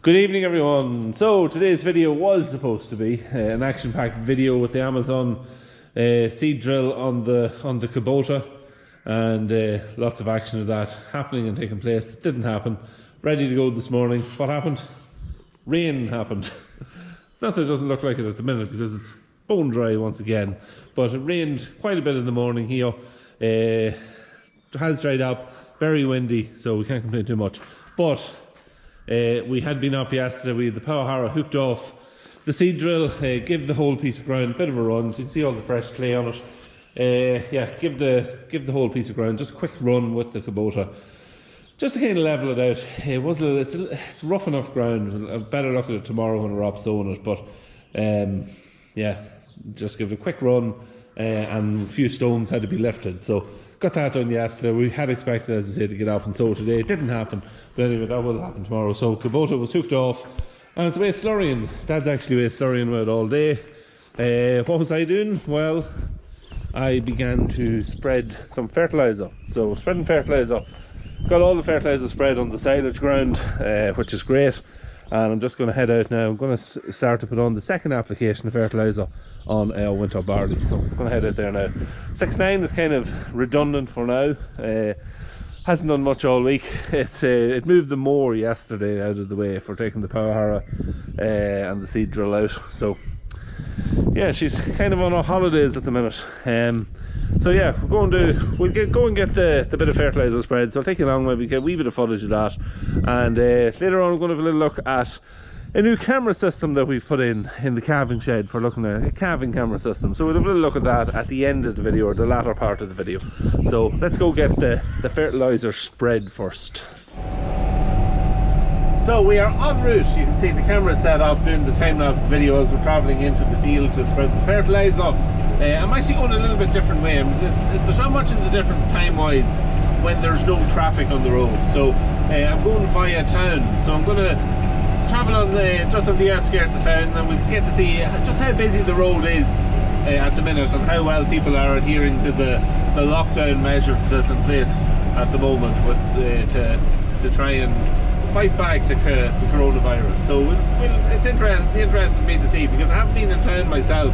Good evening everyone. So today's video was supposed to be an action-packed video with the Amazon seed drill on the Kubota, and lots of action of that happening and taking place. It didn't happen. Ready to go this morning. What happened? Rain happened. Not that it doesn't look like it at the minute because it's bone dry once again, but it rained quite a bit in the morning here. It has dried up, very windy, so we can't complain too much. But we had been up yesterday. We had the power harrow hooked off the seed drill, give the whole piece of ground a bit of a run, so you can see all the fresh clay on it. Yeah, give the whole piece of ground just a quick run with the Kubota, just to kind of level it out. It's rough enough ground. I'll better look at it tomorrow when we're up sowing it, but yeah, just give it a quick run, and a few stones had to be lifted, so got that done yesterday. We had expected, as I say, to get up and sow today. It didn't happen, but anyway, that will happen tomorrow. So Kubota was hooked off, and it's away slurrying. Dad's actually away slurrying with it all day. What was I doing? Well, I began to spread some fertilizer. So spreading fertilizer, got all the fertilizer spread on the silage ground, which is great. And I'm just going to head out now. I'm going to start to put on the second application of fertilizer on winter barley. So I'm going to head out there now. 6.9 is kind of redundant for now. Hasn't done much all week. It moved the mower yesterday out of the way for taking the power harrow and the seed drill out. So yeah, she's kind of on her holidays at the minute. So yeah, we'll go and get the bit of fertilizer spread. So I'll take you along, maybe get a wee bit of footage of that, and later on we're going to have a little look at a new camera system that we've put in the calving shed for looking at a calving camera system. So we'll have a little look at that at the end of the video, or the latter part of the video. So let's go get the fertilizer spread first. So we are en route. You can see the camera set up doing the time-lapse video as we're travelling into the field to spread the fertilizer. I'm actually going a little bit different way. There's not much of the difference time-wise when there's no traffic on the road. So I'm going via town. So I'm going to travel on just on the outskirts of town, and we'll get to see just how busy the road is at the minute, and how well people are adhering to the lockdown measures that's in place at the moment to try and fight back the coronavirus. So it's interesting for me to see, because I haven't been in town myself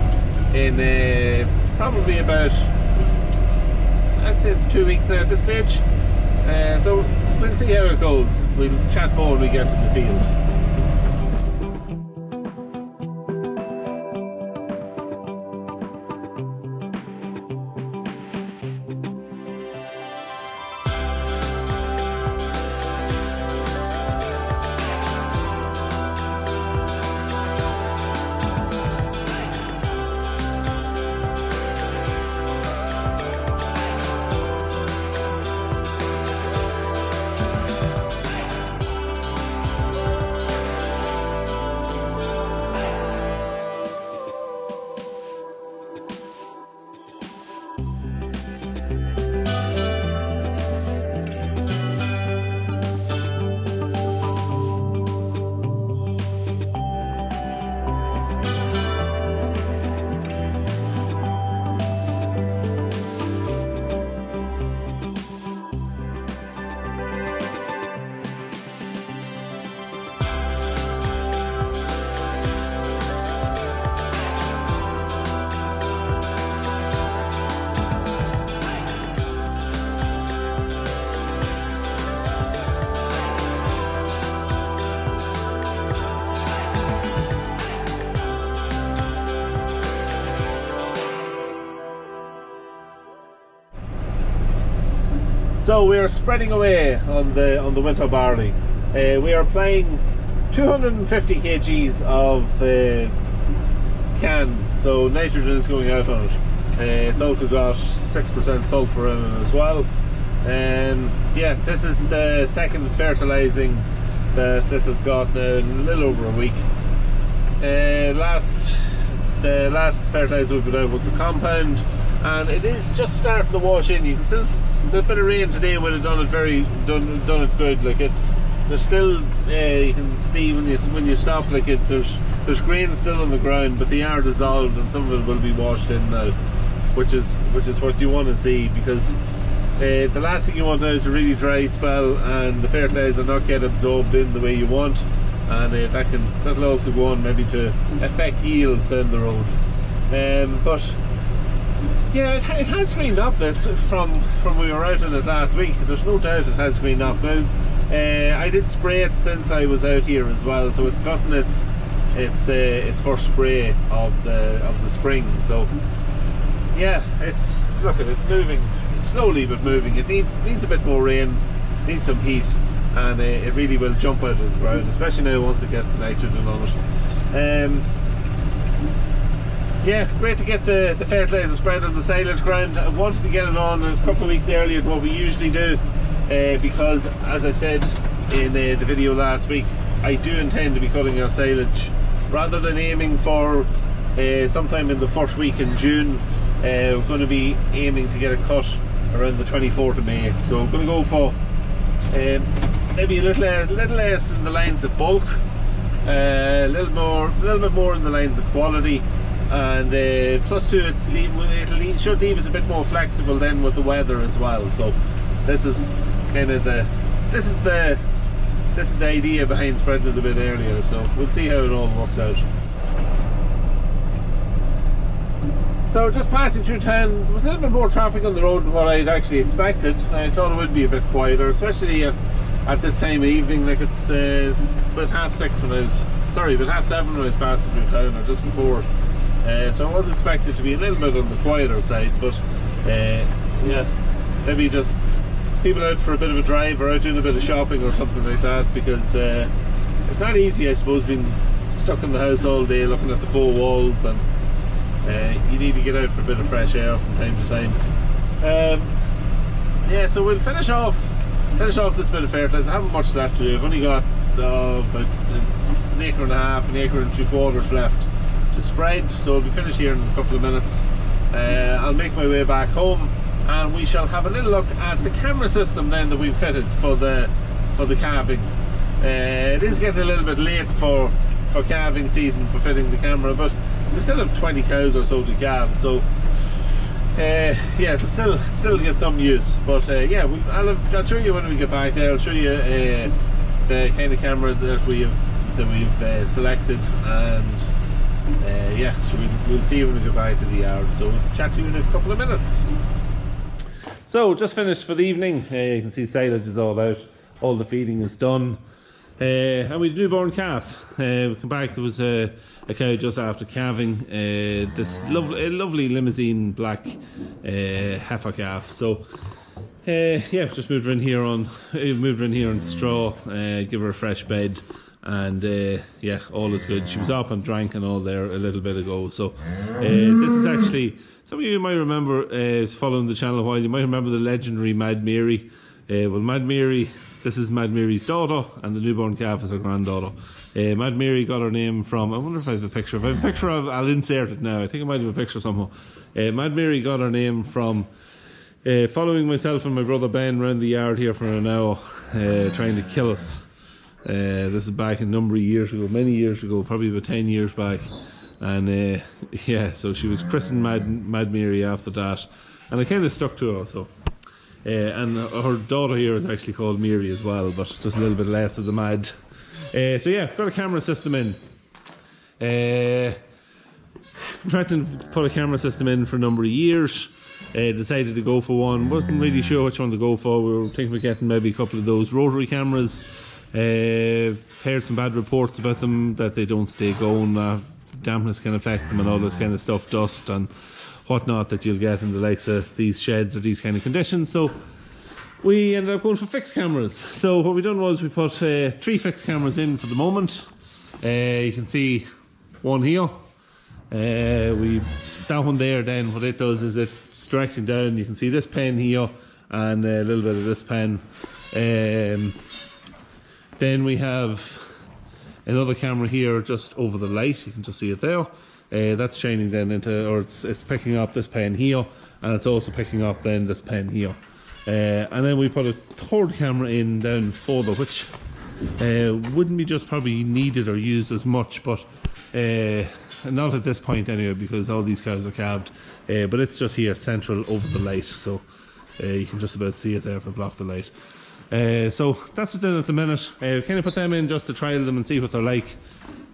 in probably about, I'd say it's 2 weeks now at this stage. So we'll see how it goes. We'll chat more when we get to the field. So we are spreading away on the winter barley. We are applying 250 kgs of can, so nitrogen is going out on it. It's also got 6% sulphur in it as well. And yeah, this is the second fertilizing that this has got now in a little over a week. The last fertilizer we put out was the compound, and it is just starting to wash in. You can still, the bit of rain today would have done it good. Like there's still you can see when you stop, like there's grain still on the ground, but they are dissolved, and some of it will be washed in now, which is what you want to see, because the last thing you want now is a really dry spell and the fertilizer not get absorbed in the way you want. and that'll also go on maybe to affect yields down the road. But yeah, it has greened up this from we were out in it last week. There's no doubt it has greened up now. I did spray it since I was out here as well, so it's gotten its first spray of the spring. So yeah, it's moving slowly but moving. It needs a bit more rain, needs some heat, and it really will jump out of the ground, especially now once it gets the nitrogen on it. Yeah, great to get the fertilizer spread on the silage ground. I wanted to get it on a couple of weeks earlier than what we usually do, because as I said in the video last week, I do intend to be cutting our silage rather than aiming for sometime in the first week in June. We're going to be aiming to get a cut around the 24th of May. So we're going to go for maybe a little less in the lines of bulk, a little bit more in the lines of quality, and plus two, it should leave us a bit more flexible then with the weather as well. So this is kind of the idea behind spreading it a bit earlier. So we'll see how it all works out. So just passing through town, there was a little bit more traffic on the road than what I'd actually expected. I thought it would be a bit quieter, especially at this time of evening. Like it's about half 7 when I was passing through town, or just before. So I was expected to be a little bit on the quieter side, but yeah, maybe just people out for a bit of a drive or out doing a bit of shopping or something like that, because it's not easy, I suppose, being stuck in the house all day looking at the four walls, and you need to get out for a bit of fresh air from time to time. Yeah, so we'll finish off this bit of fertilizer. I haven't much left to do. I've only got about an acre and a half, an acre and 3/4 left to spread, so we'll be finished here in a couple of minutes. I'll make my way back home, and we shall have a little look at the camera system then that we've fitted for the calving. It is getting a little bit late for calving season for fitting the camera, but we still have 20 cows or so to calve, so yeah, it'll still get some use. But yeah, I'll show you when we get back there. I'll show you the kind of camera that we've selected, and yeah, so we'll see when we get back to the yard. So we'll chat to you in a couple of minutes. So just finished for the evening. You can see silage is all out, all the feeding is done, and we had a newborn calf. We come back, there was a cow just after calving, this lovely limousine black heifer calf. So yeah, just moved her in here on straw, give her a fresh bed, and yeah, all is good. She was up and drank and all there a little bit ago. So this is actually, some of you might remember, following the channel a while, you might remember the legendary Mad Mary. Well, Mad Mary, this is Mad Mary's daughter, and the newborn calf is her granddaughter. Mad Mary got her name from, I wonder if I have a picture. If I have a picture of, I'll insert it now. I think I might have a picture somehow. Mad Mary got her name from following myself and my brother Ben around the yard here for an hour, trying to kill us. This is back a number of years ago, many years ago, probably about 10 years back. And yeah, so she was christened Mad Mary after that, and I kind of stuck to her. So and her daughter here is actually called Mary as well, but just a little bit less of the mad. So yeah, got a camera system in. Tried to put a camera system in for a number of years. Decided to go for one. Wasn't really sure which one to go for. We were thinking of getting maybe a couple of those rotary cameras. Heard some bad reports about them, that they don't stay going. Dampness can affect them and all this kind of stuff, dust and whatnot that you'll get in the likes of these sheds or these kind of conditions. So we ended up going for fixed cameras. So what we done was we put 3 fixed cameras in for the moment. You can see one here. That one there, then what it does is it's directing down. You can see this pen here and a little bit of this pen. Then we have another camera here just over the light. You can just see it there. That's shining then into, or it's picking up this pen here, and it's also picking up then this pen here. And then we put a third camera in down further, which wouldn't be just probably needed or used as much, but not at this point anyway, because all these cows are calved. But it's just here central over the light, so you can just about see it there if I block the light. So that's what's in at the minute. Kind of put them in just to trial them and see what they're like.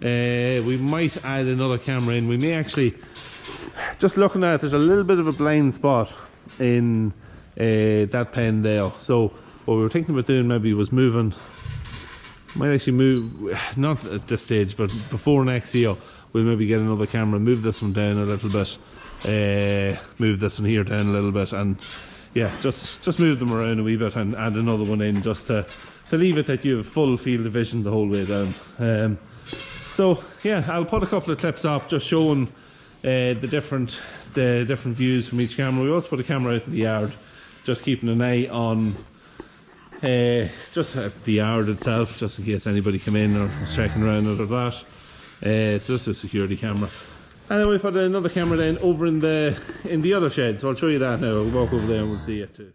We might add another camera in. We may actually, just looking at it, there's a little bit of a blind spot in that pen there. So what we were thinking about doing maybe was moving, might actually move, not at this stage, but before next year, we'll maybe get another camera, move this one down a little bit, move this one here down a little bit, and yeah, just move them around a wee bit and add another one in, just to leave it that you have full field of vision the whole way down. So yeah, I'll put a couple of clips up just showing the different views from each camera. We also put a camera out in the yard, just keeping an eye on just at the yard itself, just in case anybody come in or was checking around it or that. It's just a security camera. And then we put another camera then over in the other shed, so I'll show you that now. We'll walk over there and we'll see it too.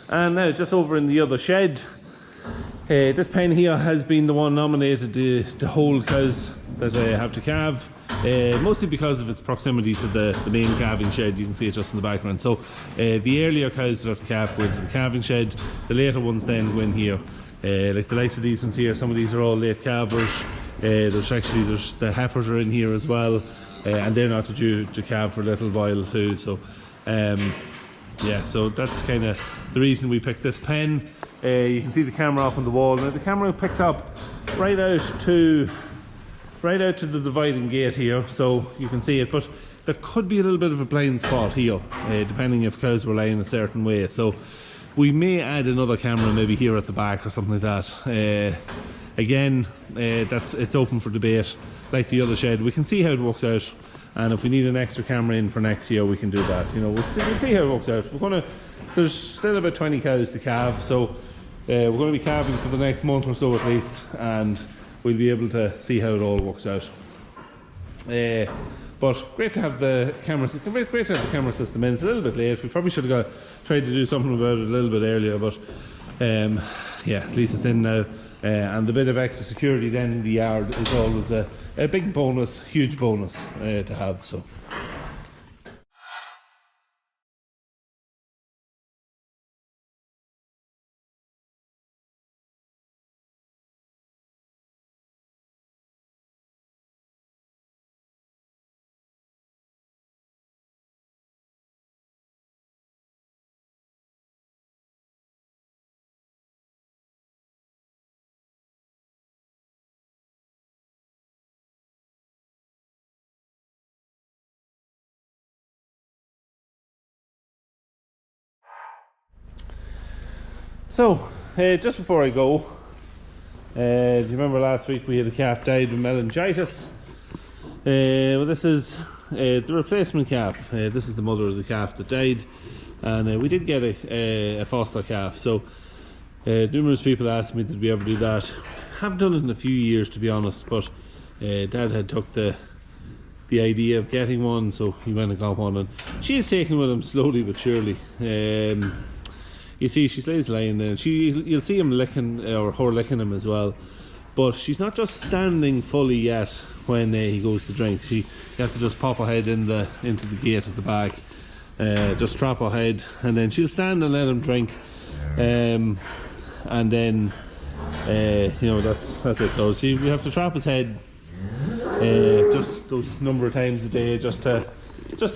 And now just over in the other shed, this pen here has been the one nominated to hold cows that have to calve, mostly because of its proximity to the main calving shed. You can see it just in the background. So the earlier cows that have to calve go into the calving shed, the later ones then go in here. Like the likes of these ones here, some of these are all late calvers. There's the heifers are in here as well, and they're not due to calve for a little while too. So yeah, so that's kind of the reason we picked this pen. You can see the camera up on the wall. Now the camera picks up right out to the dividing gate here, so you can see it. But there could be a little bit of a blind spot here, depending if cows were laying a certain way. So we may add another camera maybe here at the back or something like that. Again, it's open for debate. Like the other shed, we can see how it works out. And if we need an extra camera in for next year, we can do that. You know, we'll see how it works out. There's still about 20 cows to calve, so we're going to be calving for the next month or so at least, and we'll be able to see how it all works out. But great to have the camera system in. It's a little bit late. We probably should have tried to do something about it a little bit earlier, but yeah, at least it's in now. And the bit of extra security then in the yard is always a big bonus, huge bonus to have. So. So, just before I go, do you remember last week we had a calf died with meningitis? Well, this is the replacement calf. This is the mother of the calf that died, and we did get a foster calf. So numerous people asked me, did we ever do that? Haven't done it in a few years, to be honest, but Dad had took the idea of getting one, so he went and got one, and she's taken with him slowly but surely. You see, she stays lying there. You'll see him licking, or her licking him as well. But she's not just standing fully yet. when he goes to drink. You have to just pop her head into the gate at the back, just trap her head, and then she'll stand and let him drink, and then you know, that's it. So we have to trap his head just those number of times a day, just to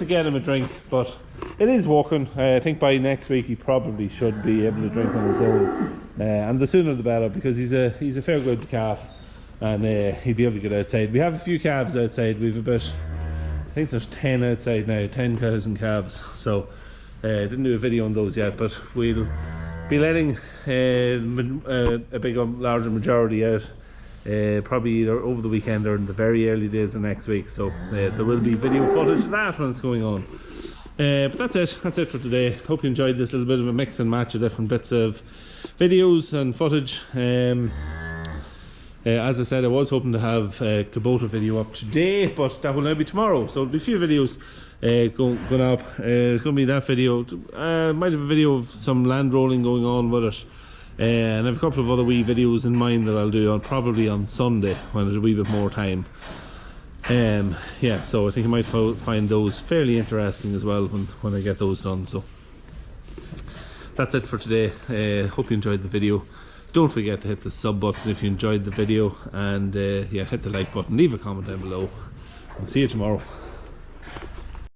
get him a drink. But it is working. I think by next week he probably should be able to drink on his own, and the sooner the better, because he's a fair good calf, and he'll be able to get outside. We have a few calves outside. We've about, I think there's 10 outside now, 10 cows and calves. So didn't do a video on those yet, but we'll be letting a larger majority out probably either over the weekend or in the very early days of next week. So there will be video footage of that when it's going on. But that's it for today. Hope you enjoyed this little bit of a mix and match of different bits of videos and footage. As I said, I was hoping to have a Kubota video up today, but that will now be tomorrow. So there'll be a few videos going up. It's going to be that video. Might have a video of some land rolling going on with it, and I have a couple of other wee videos in mind that I'll do probably on Sunday when there's a wee bit more time. Yeah, so I think you might find those fairly interesting as well when I get those done. So that's it for today. Hope you enjoyed the video. Don't forget to hit the sub button if you enjoyed the video, and yeah, hit the like button, leave a comment down below. I'll see you tomorrow.